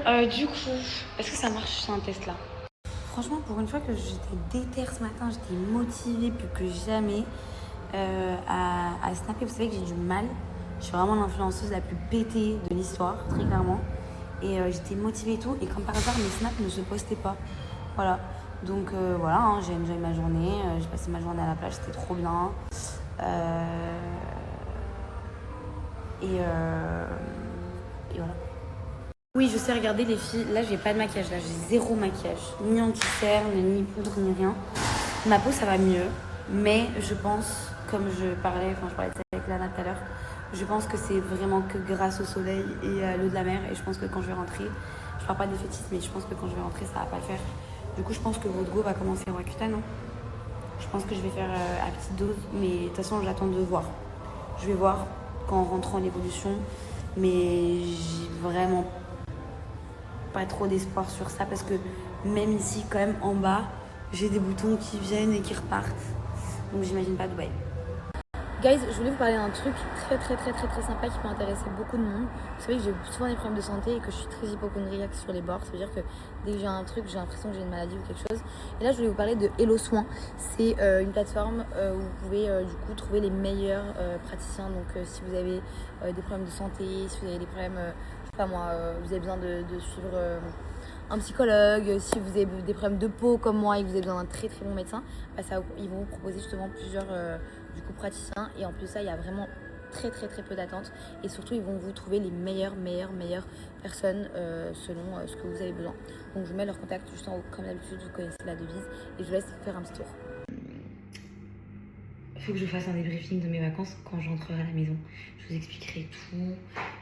Du coup, est-ce que ça marche sur un test là? Franchement, pour une fois que j'étais déter ce matin, j'étais motivée plus que jamais à snapper. Vous savez que j'ai du mal. Je suis vraiment l'influenceuse la plus pétée de l'histoire, très clairement. Et j'étais motivée et tout. Et comme par hasard, mes snaps ne se postaient pas. Voilà. Donc voilà, hein, j'ai enjoy ma journée. J'ai passé ma journée à la plage, c'était trop bien. Euh, et, euh, et voilà. Oui, je sais regarder les filles. Là, j'ai pas de maquillage. Là, j'ai zéro maquillage. Ni anti-cerne, ni poudre, ni rien. Ma peau, ça va mieux. Mais je pense, comme je parlais de ça avec Lana tout à l'heure, je pense que c'est vraiment que grâce au soleil et à l'eau de la mer. Et je pense que quand je vais rentrer, je parle pas d'effectifs, mais je pense que quand je vais rentrer, ça va pas le faire. Du coup, je pense que votre go va commencer à Rakuten, non? Je pense que je vais faire à petite dose. Mais de toute façon, j'attends de voir. Je vais voir quand on rentre en évolution. Mais j'ai vraiment pas trop d'espoir sur ça parce que même ici, quand même en bas, j'ai des boutons qui viennent et qui repartent. Donc j'imagine pas Dubaï. Guys, je voulais vous parler d'un truc très sympa qui peut intéresser beaucoup de monde. Vous savez que j'ai souvent des problèmes de santé et que je suis très hypochondriaque sur les bords. Ça veut dire que dès que j'ai un truc, j'ai l'impression que j'ai une maladie ou quelque chose. Et là, je voulais vous parler de Hello Soin. C'est une plateforme où vous pouvez du coup trouver les meilleurs praticiens. Donc si vous avez des problèmes de santé, si vous avez des problèmes, je sais pas moi, vous avez besoin de suivre un psychologue, si vous avez des problèmes de peau comme moi et que vous avez besoin d'un très bon médecin, bah ils vont vous proposer justement plusieurs du coup praticiens et en plus ça il y a vraiment très peu d'attente et surtout ils vont vous trouver les meilleures personnes selon ce que vous avez besoin. Donc je vous mets leur contact juste en haut comme d'habitude, vous connaissez la devise et je vous laisse faire un petit tour. Il faut que je fasse un débriefing de mes vacances quand je rentrerai à la maison. Je vous expliquerai tout,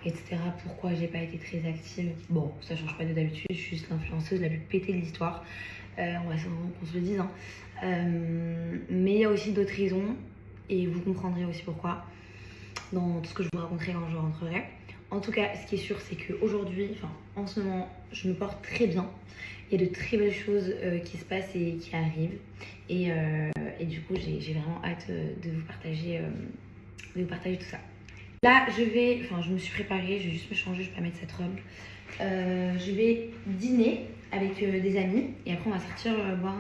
etc. Pourquoi j'ai pas été très active. Bon, ça change pas de d'habitude, je suis juste l'influenceuse la plus pétée de l'histoire. On va qu'on se le dise. Hein. Mais il y a aussi d'autres raisons, et vous comprendrez aussi pourquoi dans tout ce que je vous raconterai quand je rentrerai. En tout cas, ce qui est sûr, c'est qu'aujourd'hui, en ce moment, je me porte très bien. Il y a de très belles choses qui se passent et qui arrivent. Et du coup, j'ai vraiment hâte de vous partager tout ça. Là, je me suis préparée, je vais juste me changer, je vais pas mettre cette robe. Je vais dîner avec des amis et après on va sortir boire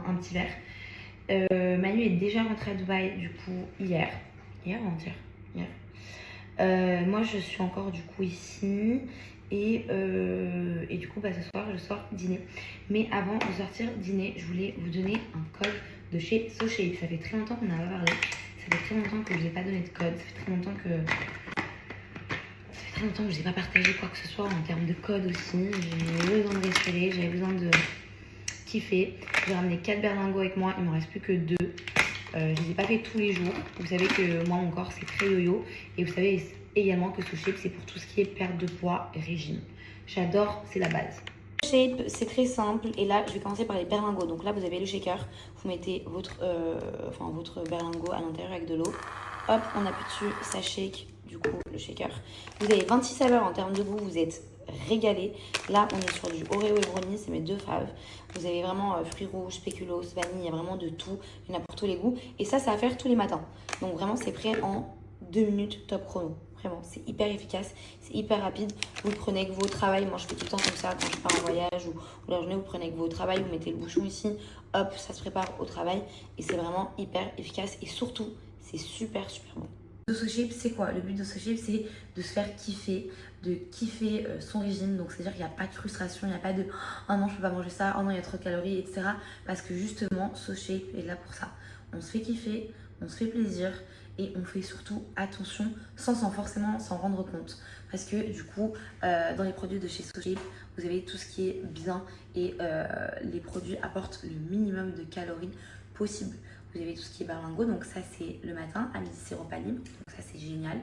un petit verre. Manu est déjà rentré à Dubaï du coup hier ou avant-hier. Hier. Moi je suis encore du coup ici et du coup ce soir je sors dîner. Mais avant de sortir dîner, je voulais vous donner un code de chez SoShape. Ça fait très longtemps qu'on n'a pas parlé. Ça fait très longtemps que je vous ai pas donné de code. Ça fait très longtemps que je n'ai pas partagé quoi que ce soit en termes de code aussi. J'avais besoin de respirer, j'avais besoin de kiffer. J'ai ramené 4 berlingots avec moi, il m'en reste plus que 2. Je ne les ai pas fait tous les jours. Vous savez que moi, mon corps, c'est très yo-yo. Et vous savez également que SoShape, c'est pour tout ce qui est perte de poids et régime. J'adore, c'est la base. SoShape, c'est très simple. Et là, je vais commencer par les berlingots. Donc là, vous avez le shaker. Vous mettez votre berlingot à l'intérieur avec de l'eau. Hop, on appuie dessus, ça shake. Du coup, le shaker. Vous avez 26 saveurs en termes de goût. Vous êtes régalé. Là, on est sur du Oreo et brownie. C'est mes deux faves. Vous avez vraiment fruits rouges, spéculoos, vanille. Il y a vraiment de tout. Il y en a pour tous les goûts. Et ça à faire tous les matins. Donc vraiment, c'est prêt en 2 minutes top chrono. Vraiment, c'est hyper efficace, c'est hyper rapide. Vous le prenez avec vos travail. Moi, je fais tout le temps comme ça quand je pars en voyage ou la journée. Vous prenez avec vos travail, vous mettez le bouchon ici. Hop, ça se prépare au travail. Et c'est vraiment hyper efficace. Et surtout, c'est super bon. SoShape, c'est quoi? Le but de SoShape, c'est de se faire kiffer, de kiffer son régime. Donc, c'est-à-dire qu'il n'y a pas de frustration, il n'y a pas de oh non, je peux pas manger ça, oh non, il y a trop de calories, etc. Parce que justement, SoShape est là pour ça. On se fait kiffer, on se fait plaisir et on fait surtout attention sans forcément s'en rendre compte. Parce que du coup, dans les produits de chez SoShape, vous avez tout ce qui est bien et les produits apportent le minimum de calories possible. Vous avez tout ce qui est berlingot, donc ça c'est le matin, à midi c'est repas libre, donc ça c'est génial.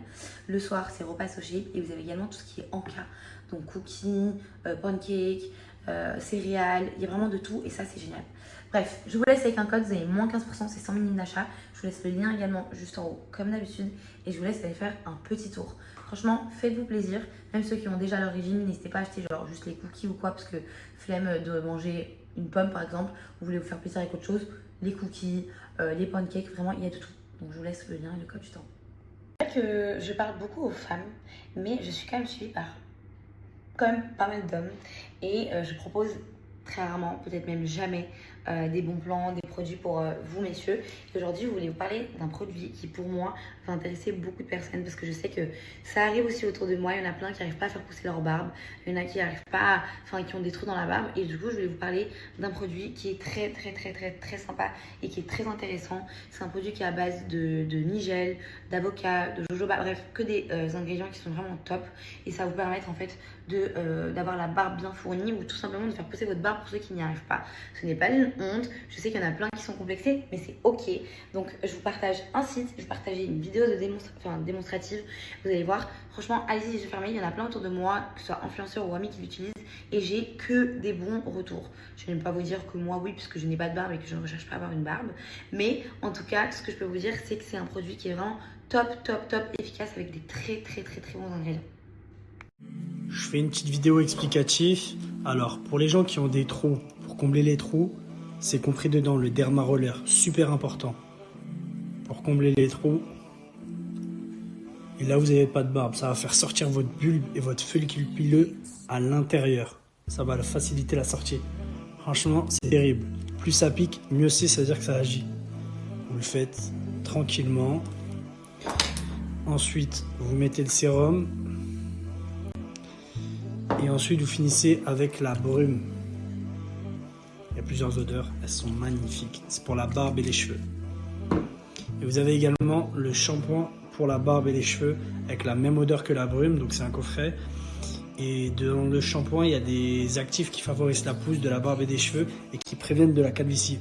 Le soir c'est repas SoShape et vous avez également tout ce qui est encas, donc cookies, pancakes, céréales, il y a vraiment de tout et ça c'est génial. Bref, je vous laisse avec un code, vous avez moins 15%, c'est 100 000 d'achat. Je vous laisse le lien également juste en haut comme d'habitude et je vous laisse aller faire un petit tour. Franchement, faites-vous plaisir, même ceux qui ont déjà leur régime, n'hésitez pas à acheter genre juste les cookies ou quoi, parce que flemme de manger une pomme par exemple, vous voulez vous faire plaisir avec autre chose, les cookies, les pancakes, vraiment il y a de tout. Donc je vous laisse le lien et le code juste en haut. C'est vrai que je parle beaucoup aux femmes, mais je suis quand même suivie par quand même pas mal d'hommes et je propose très rarement, peut-être même jamais, des bons plans, des produits pour vous messieurs. Et aujourd'hui, je voulais vous parler d'un produit qui pour moi va intéresser beaucoup de personnes parce que je sais que ça arrive aussi autour de moi. Il y en a plein qui n'arrivent pas à faire pousser leur barbe, il y en a qui n'arrivent pas, enfin qui ont des trous dans la barbe. Et du coup, je voulais vous parler d'un produit qui est très sympa et qui est très intéressant. C'est un produit qui est à base de nigel, d'avocat, de jojoba, bref, que des ingrédients qui sont vraiment top. Et ça va vous permettre en fait d'avoir la barbe bien fournie ou tout simplement de faire pousser votre barbe pour ceux qui n'y arrivent pas. Ce n'est pas une honte, je sais qu'il y en a plein qui sont complexés, mais c'est ok. Donc je vous partage un site, je vais partager une vidéo de démonstrative. Vous allez voir, franchement, allez-y les yeux fermés, il y en a plein autour de moi, que ce soit influenceurs ou amis qui l'utilisent, et j'ai que des bons retours. Je ne vais pas vous dire que moi oui, puisque je n'ai pas de barbe et que je ne recherche pas à avoir une barbe, mais en tout cas, ce que je peux vous dire, c'est que c'est un produit qui est vraiment top, efficace avec des très bons ingrédients. Je fais une petite vidéo explicative. Alors, pour les gens qui ont des trous, pour combler les trous, c'est compris dedans le derma roller, super important. Pour combler les trous. Et là, vous n'avez pas de barbe, ça va faire sortir votre bulbe et votre follicule pileux à l'intérieur. Ça va faciliter la sortie. Franchement, c'est terrible. Plus ça pique, mieux c'est, ça veut dire que ça agit. Vous le faites tranquillement. Ensuite, vous mettez le sérum. Et ensuite, vous finissez avec la brume. Il y a plusieurs odeurs, elles sont magnifiques. C'est pour la barbe et les cheveux. Et vous avez également le shampoing pour la barbe et les cheveux avec la même odeur que la brume, donc c'est un coffret. Et dans le shampoing, il y a des actifs qui favorisent la pousse de la barbe et des cheveux et qui préviennent de la calvitie.